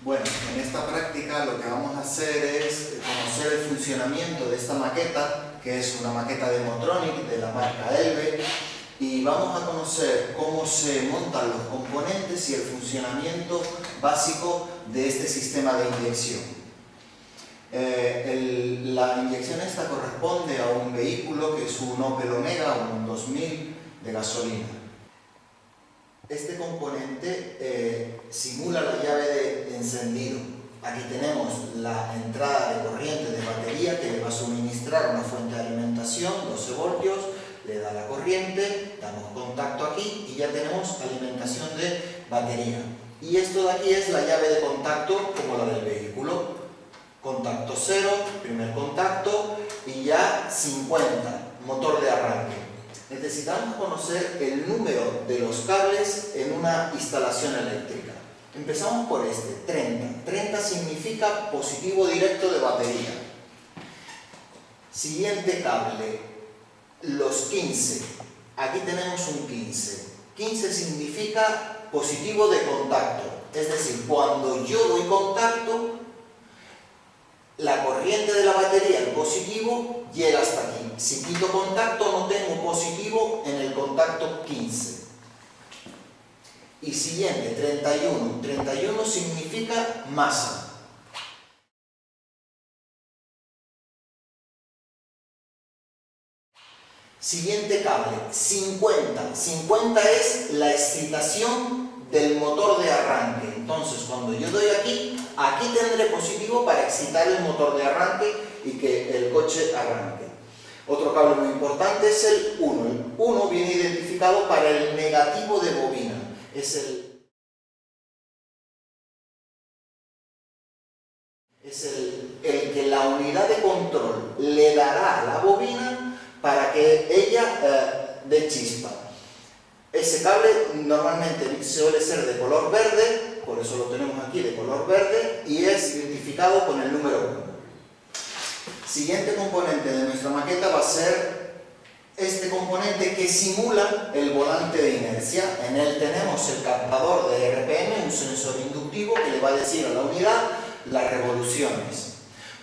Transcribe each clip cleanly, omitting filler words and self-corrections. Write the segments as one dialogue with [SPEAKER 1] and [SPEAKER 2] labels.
[SPEAKER 1] Bueno, en esta práctica lo que vamos a hacer es conocer el funcionamiento de esta maqueta, que es una maqueta de Motronic de la marca Elbe, y vamos a conocer cómo se montan los componentes y el funcionamiento básico de este sistema de inyección. La inyección esta corresponde a un vehículo que es un Opel Omega, un 2000 de gasolina. Este componente simula la llave de encendido. Aquí tenemos la entrada de corriente de batería que le va a suministrar una fuente de alimentación, 12 voltios, le da la corriente, damos contacto aquí y ya tenemos alimentación de batería. Y esto de aquí es la llave de contacto como la del vehículo. Contacto 0, primer contacto, y ya 50, motor de arranque. Necesitamos conocer el número de los cables en una instalación eléctrica. Empezamos por este, 30. 30 significa positivo directo de batería. Siguiente cable, los 15. Aquí tenemos un 15. 15 significa positivo de contacto. Es decir, cuando yo doy contacto, la corriente de la batería, el positivo, llega hasta aquí. Si quito contacto, no tengo positivo en el contacto 15. Y siguiente, 31. 31 significa masa. Siguiente cable, 50. 50 es la excitación del motor de arranque. Entonces, cuando yo doy aquí, aquí tendré positivo para excitar el motor de arranque y que el coche arranque. Otro cable muy importante es el 1. El 1 viene identificado para el negativo de bobina. Es el que la unidad de control le dará a la bobina para que ella dé chispa. Ese cable normalmente suele ser de color verde, por eso lo tenemos aquí de color verde, y es identificado con el número 1. Siguiente componente de nuestra maqueta va a ser este componente que simula el volante de inercia. En él tenemos el captador de RPM, un sensor inductivo que le va a decir a la unidad las revoluciones.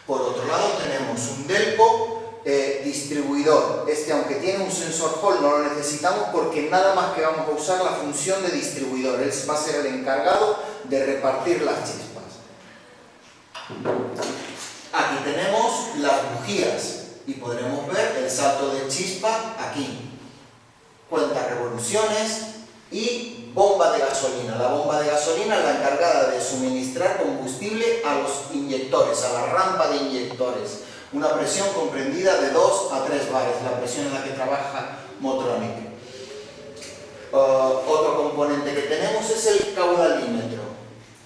[SPEAKER 1] Por otro lado tenemos un Delco distribuidor. Este, aunque tiene un sensor Hall, no lo necesitamos porque nada más que vamos a usar la función de distribuidor. Él va a ser el encargado de repartir las chispas. Aquí tenemos las bujías y podremos ver el salto de chispa aquí. Cuenta revoluciones y bomba de gasolina. La bomba de gasolina es la encargada de suministrar combustible a los inyectores, a la rampa de inyectores. Una presión comprendida de 2 a 3 bares, la presión en la que trabaja Motronic. Otro componente que tenemos es el caudalímetro.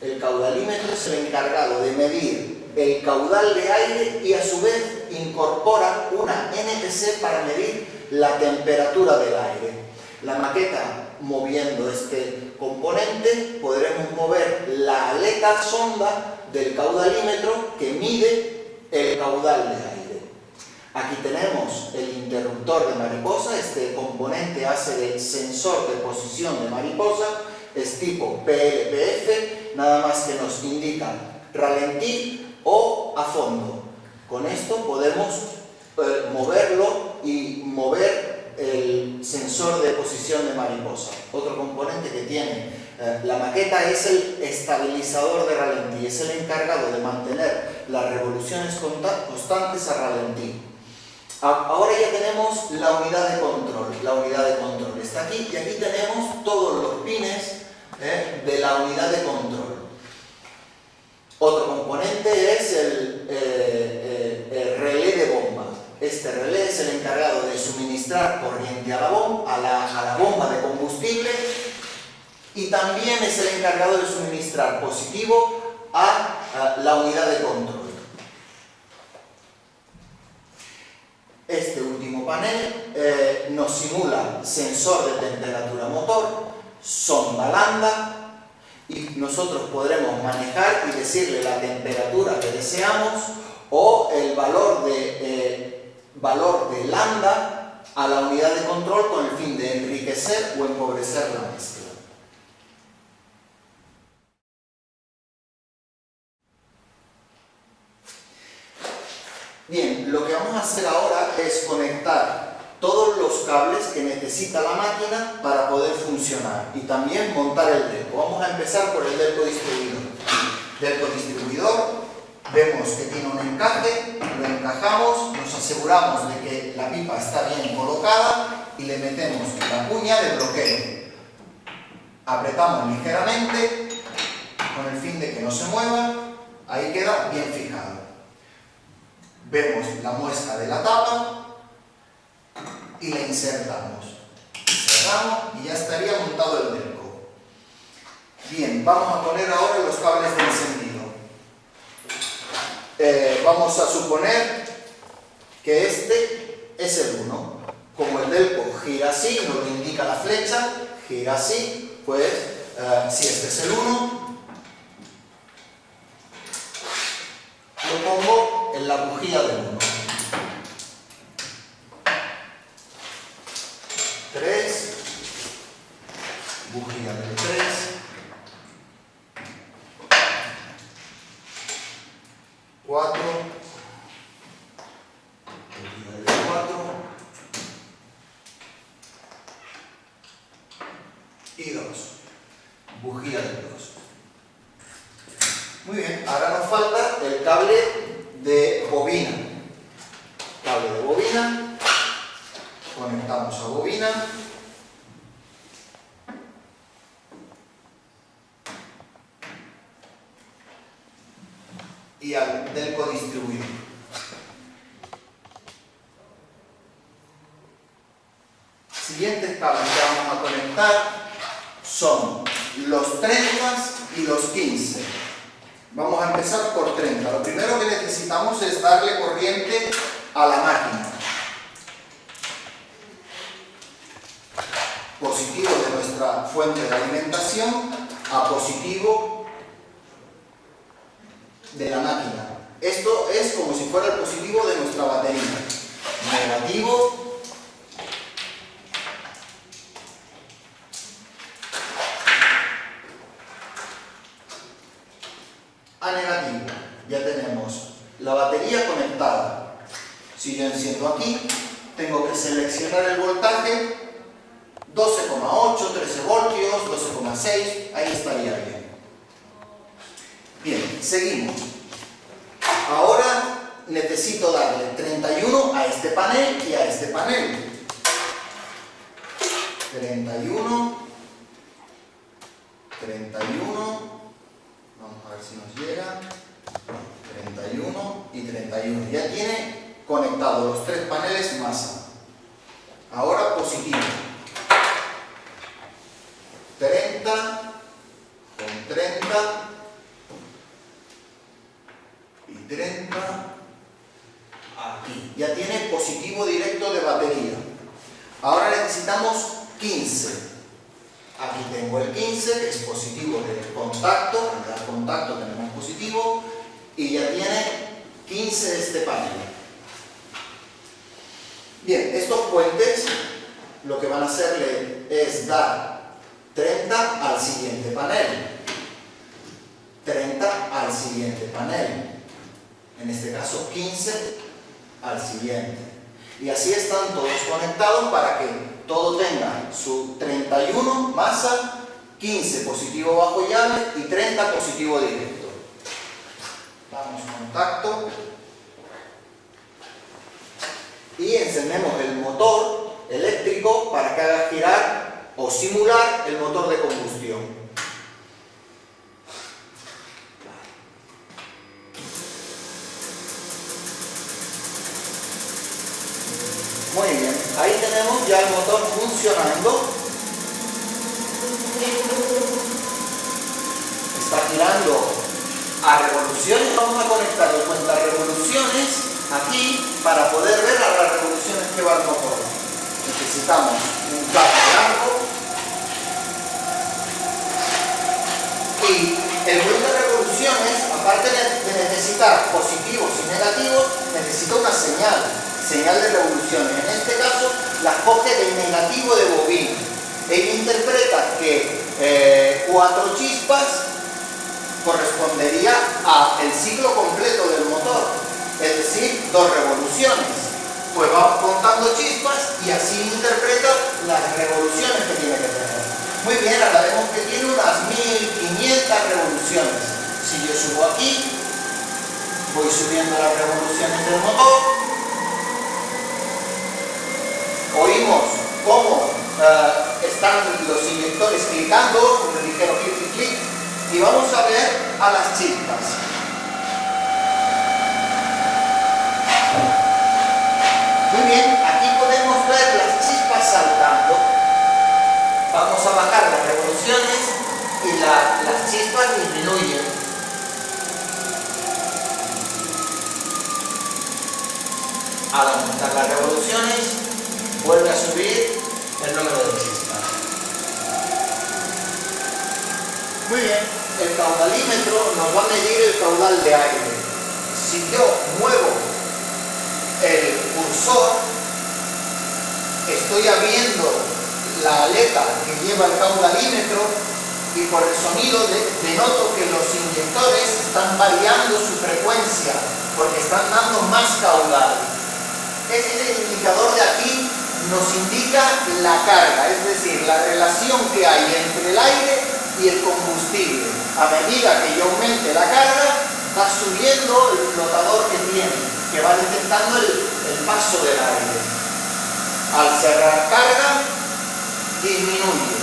[SPEAKER 1] El caudalímetro es el encargado de medir el caudal de aire y a su vez incorpora una NTC para medir la temperatura del aire. La maqueta, moviendo este componente, podremos mover la aleta sonda del caudalímetro que mide el caudal de aire. Aquí tenemos el interruptor de mariposa. Este componente hace de sensor de posición de mariposa, es tipo PLPF, nada más que nos indica ralentí o a fondo. Con esto podemos moverlo y mover el sensor de posición de mariposa. Otro componente que tiene la maqueta es el estabilizador de ralentí, es el encargado de mantener las revoluciones constantes a ralentí. Ahora ya tenemos la unidad de control. La unidad de control está aquí y aquí tenemos todos los pines de la unidad de control. Otro componente es el relé de bomba. Este relé es el encargado de suministrar corriente a la bomba de combustible y también es el encargado de suministrar positivo a la unidad de control. Este último panel nos simula sensor de temperatura motor, sonda lambda, y nosotros podremos manejar y decirle la temperatura que deseamos o el valor de lambda a la unidad de control con el fin de enriquecer o empobrecer la mezcla. Bien, lo que vamos a hacer ahora es conectar todos los cables que necesita la máquina para poder funcionar y también montar el delco. Vamos a empezar por el delco distribuidor. Delco distribuidor, vemos que tiene un encaje, lo encajamos, nos aseguramos de que la pipa está bien colocada y le metemos la cuña de bloqueo. Apretamos ligeramente con el fin de que no se mueva, ahí queda bien fijado. Vemos la muesca de la tapa y la insertamos. Cerramos y ya estaría montado el delco. Bien, vamos a poner ahora los cables de encendido. Vamos a suponer que este es el 1. Como el delco gira así, nos lo indica la flecha, gira así, pues si este es el 1, lo pongo en la bujía del 1. 3, bujía del 3, 4, bujía del 4 y 2, bujía del 2. Muy bien, ahora nos falta el cable de bobina. Cable de bobina, conectamos a bobina. Y al delco distribuidor. Siguientes cables que vamos a conectar son los 30 y los 15. Vamos a empezar por 30. Lo primero que necesitamos es darle corriente a la máquina. Positivo de nuestra fuente de alimentación a positivo de la máquina. Esto es como si fuera el positivo de nuestra batería. Negativo a negativo. Ya tenemos la batería conectada. Si yo enciendo aquí, tengo que seleccionar el voltaje 12,8, 13 voltios, 12,6, ahí estaría bien. Bien, seguimos. Ahora necesito darle 31 a este panel y a este panel. 31, 31. Vamos a ver si nos llega. 31 y 31. Ya tiene conectados los 3 paneles masa. Ahora positivo. 30 con 30 y 30 aquí. Ya tiene positivo directo de batería. Ahora necesitamos 15. Aquí tengo el 15, que es positivo de contacto, al dar contacto tenemos positivo, y ya tiene 15 este panel. Bien, estos puentes lo que van a hacerle es dar 30 al siguiente panel, 30 al siguiente panel, en este caso 15 al siguiente. Y así están todos conectados para que todo tenga su 31 masa, 15 positivo bajo llave y 30 positivo directo. Damos contacto y encendemos el motor eléctrico para que haga girar o simular el motor de combustión. Muy bien, ahí tenemos ya el motor funcionando. Está girando a revoluciones. Vamos a conectar el cuenta revoluciones aquí para poder ver a las revoluciones que va el motor. Necesitamos un cable largo y el cuenta revoluciones, aparte de necesitar positivos y negativos, necesita una señal de revoluciones. En este caso la coge del negativo de bobina. Ella interpreta que 4 chispas correspondería al ciclo completo del motor, es decir, 2 revoluciones. Pues va contando chispas y así interpreta las revoluciones que tiene que tener. Muy bien, ahora vemos que tiene unas 1500 revoluciones. Si yo subo aquí, voy subiendo las revoluciones del motor, oímos cómo están los inyectores clicando, un ligero clic, clic, clic, y vamos a ver a las chispas. Muy bien, aquí podemos ver las chispas saltando. Vamos a bajar las revoluciones y las chispas disminuyen. Al aumentar las revoluciones, vuelve a subir el número de chispas. Muy bien, el caudalímetro nos va a medir el caudal de aire. Si yo muevo el cursor, estoy abriendo la aleta que lleva el caudalímetro y por el sonido denoto que los inyectores están variando su frecuencia porque están dando más caudal. Este indicador de aquí nos indica la carga, es decir, la relación que hay entre el aire y el combustible. A medida que yo aumente la carga, va subiendo el flotador que tiene, que va detectando el paso del aire. Al cerrar carga, disminuye.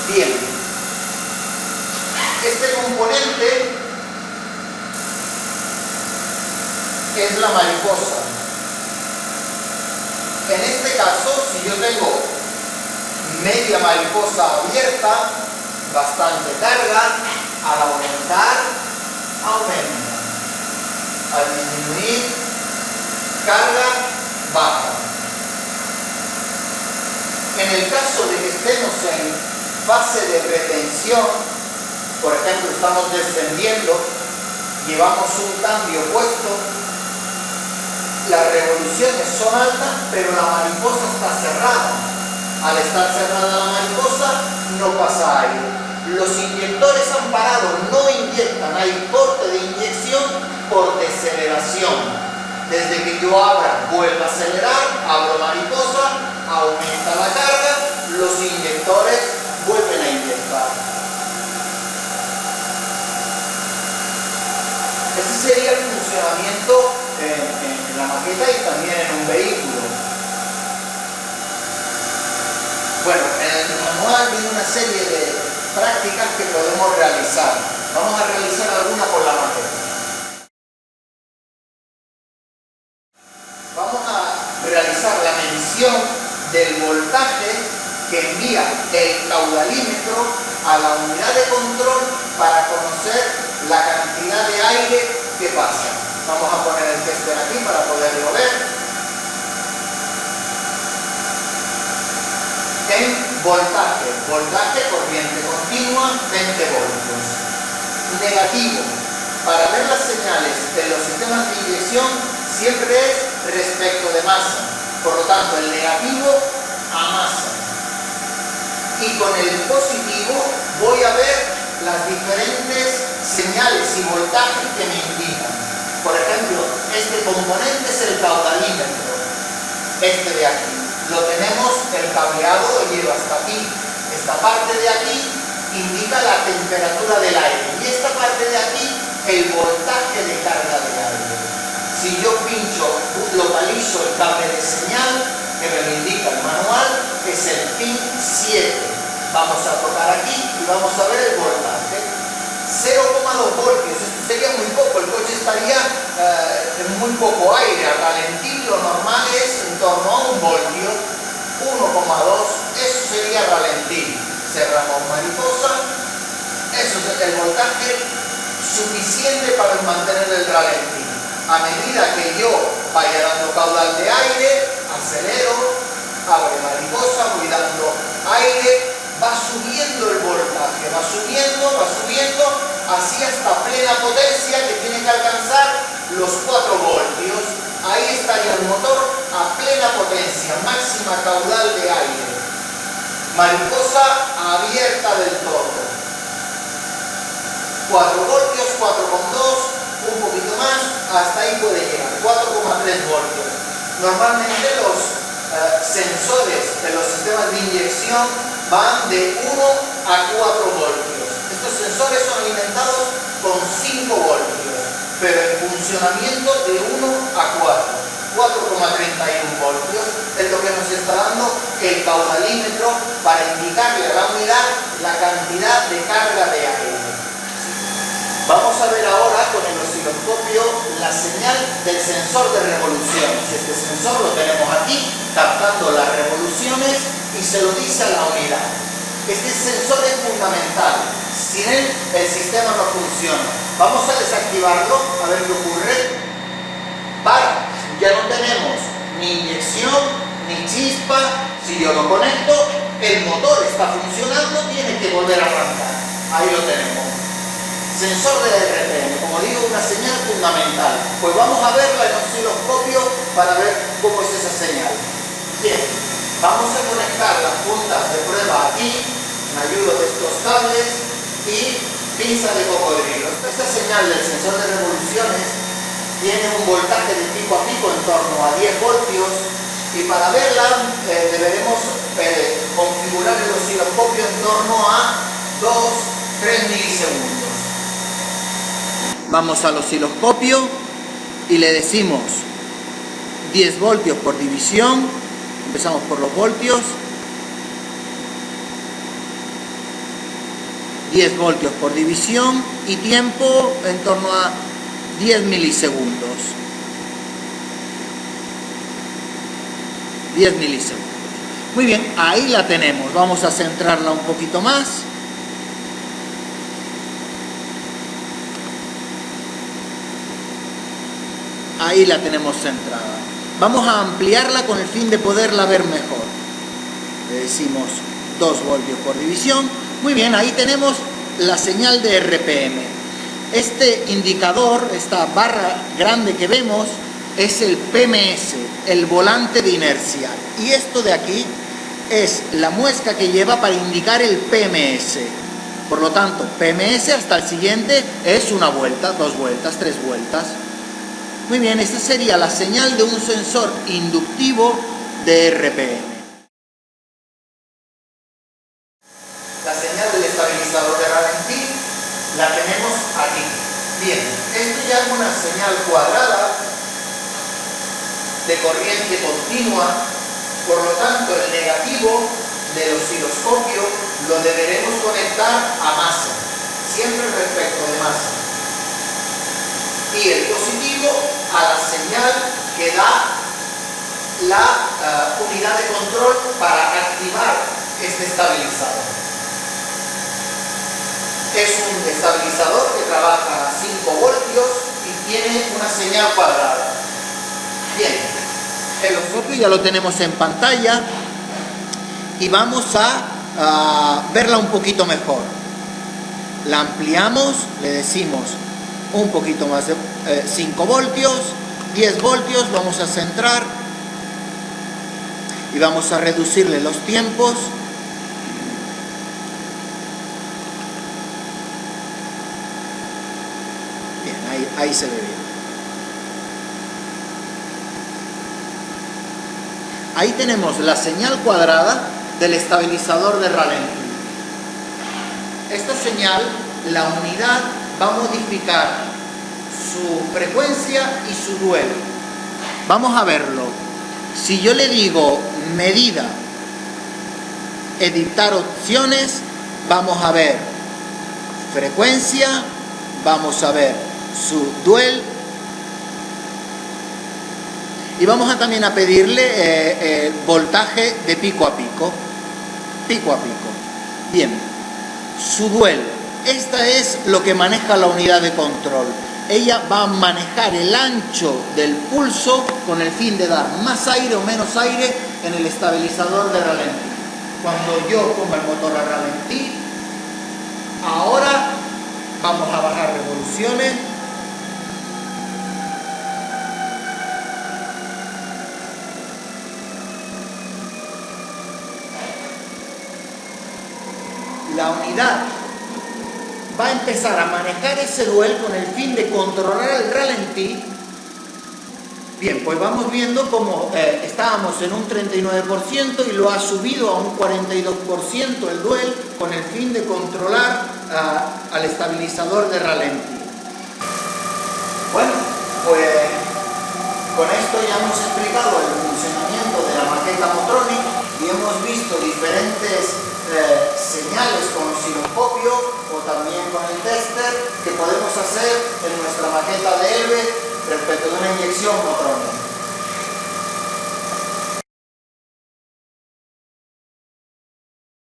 [SPEAKER 1] Bien. Este componente es la mariposa. En este caso, si yo tengo media mariposa abierta, bastante carga, al aumentar, aumenta. Al disminuir, carga, baja. En el caso de que estemos en fase de retención, por ejemplo, estamos descendiendo, llevamos un cambio puesto, las revoluciones son altas, pero la mariposa está cerrada. Al estar cerrada la mariposa, no pasa aire. Los inyectores han parado, no inyectan, hay corte de inyección por deceleración. Desde que yo abra, vuelvo a acelerar, abro mariposa, aumenta la carga, los inyectores vuelven a inyectar. Ese sería el funcionamiento en la maqueta y también en un vehículo. Bueno, en el manual viene una serie de prácticas que podemos realizar. Vamos a realizar alguna por la maqueta. Vamos a realizar la medición del voltaje que envía el caudalímetro a la unidad de control para conocer la cantidad de aire que pasa. Vamos a poner el tester aquí para poderlo ver. En voltaje, corriente continua, 20 voltios. Negativo. Para ver las señales de los sistemas de inyección siempre es respecto de masa. Por lo tanto, el negativo a masa. Y con el positivo voy a ver las diferentes señales y voltajes que me indican. Por ejemplo, este componente es el caudalímetro. Este de aquí. Lo tenemos, el cableado lo lleva hasta aquí. Esta parte de aquí indica la temperatura del aire. Y esta parte de aquí, el voltaje de carga de aire. Si yo pincho, localizo el cable de señal, que me lo indica el manual, es el pin 7. Vamos a tocar aquí y vamos a ver el voltaje. 0,2 voltios, esto sería muy poco, el coche estaría en muy poco aire, a ralentí lo normal es en torno a 1 voltio, 1,2, eso sería ralentí. Cerramos mariposa, eso es el voltaje suficiente para mantener el ralentí. A medida que yo vaya dando caudal de aire, acelero, abre mariposa, voy dando aire, va subiendo el voltaje, va subiendo, así hasta plena potencia que tiene que alcanzar los 4 voltios. Ahí estaría el motor a plena potencia, máxima caudal de aire. Mariposa abierta del todo. 4 voltios, 4,2, un poquito más, hasta ahí puede llegar, 4,3 voltios. Normalmente los sensores de los sistemas de inyección van de 1 a 4 voltios. Estos sensores son alimentados con 5 voltios, pero en funcionamiento de 1 a 4. 4,31 voltios es lo que nos está dando el caudalímetro para indicarle a la unidad la cantidad de carga de aire. Vamos a ver ahora con el osciloscopio la señal del sensor de revoluciones. Este sensor lo tenemos aquí, captando las revoluciones y se lo dice a la unidad. Este sensor es fundamental. Sin él el sistema no funciona. Vamos a desactivarlo, a ver qué ocurre. Para. Ya no tenemos ni inyección, ni chispa. Si yo lo conecto, el motor está funcionando, tiene que volver a arrancar. Ahí lo tenemos. Sensor de RPM, como digo, una señal fundamental. Pues vamos a verla en osciloscopio para ver cómo es esa señal. Bien, vamos a conectar las puntas de prueba aquí, me ayudo de estos cables y pinza de cocodrilo. Esta señal del sensor de revoluciones tiene un voltaje de pico a pico en torno a 10 voltios y para verla deberemos configurar el osciloscopio en torno a 2-3 milisegundos. Vamos al osciloscopio y le decimos 10 voltios por división. Empezamos por los voltios. 10 voltios por división y tiempo en torno a 10 milisegundos. 10 milisegundos. Muy bien, ahí la tenemos. Vamos a centrarla un poquito más. Ahí la tenemos centrada. Vamos a ampliarla con el fin de poderla ver mejor. Le decimos 2 voltios por división. Muy bien, ahí tenemos la señal de RPM. Este indicador, esta barra grande que vemos, es el PMS, el volante de inercia. Y esto de aquí es la muesca que lleva para indicar el PMS. Por lo tanto, PMS hasta el siguiente es una vuelta, 2 vueltas, 3 vueltas. Muy bien, esta sería la señal de un sensor inductivo de RPM. La señal del estabilizador de ralentí la tenemos aquí. Bien, esto ya es una señal cuadrada de corriente continua, por lo tanto el negativo del osciloscopio lo deberemos conectar a masa, siempre respecto de masa. Y el positivo a la señal que da la unidad de control para activar este estabilizador. Es un estabilizador que trabaja a 5 voltios y tiene una señal cuadrada. Bien, el osciloscopio ya lo tenemos en pantalla y vamos a verla un poquito mejor. La ampliamos, le decimos un poquito más de 5 voltios, 10 voltios, vamos a centrar y vamos a reducirle los tiempos. Ahí se ve bien. Ahí tenemos la señal cuadrada del estabilizador de ralentí. Esta señal, la unidad va a modificar su frecuencia y su duelo. Vamos a verlo. Si yo le digo medida, editar opciones, vamos a ver frecuencia, vamos a ver su duel y vamos a también a pedirle voltaje de pico a pico. Bien, su duel, esta es lo que maneja la unidad de control. Ella va a manejar el ancho del pulso con el fin de dar más aire o menos aire en el estabilizador de ralentí. Cuando yo ponga el motor a ralentí, ahora vamos a bajar revoluciones. La unidad va a empezar a manejar ese duel con el fin de controlar el ralentí Bien, pues vamos viendo cómo estábamos en un 39% y lo ha subido a un 42% el duel con el fin de controlar al estabilizador de ralentí. Bueno, pues con esto ya hemos explicado el funcionamiento de la maqueta Motronic y hemos visto diferentes señales con osciloscopio o también con el tester que podemos hacer en nuestra maqueta de ELVE respecto de una inyección Motronic.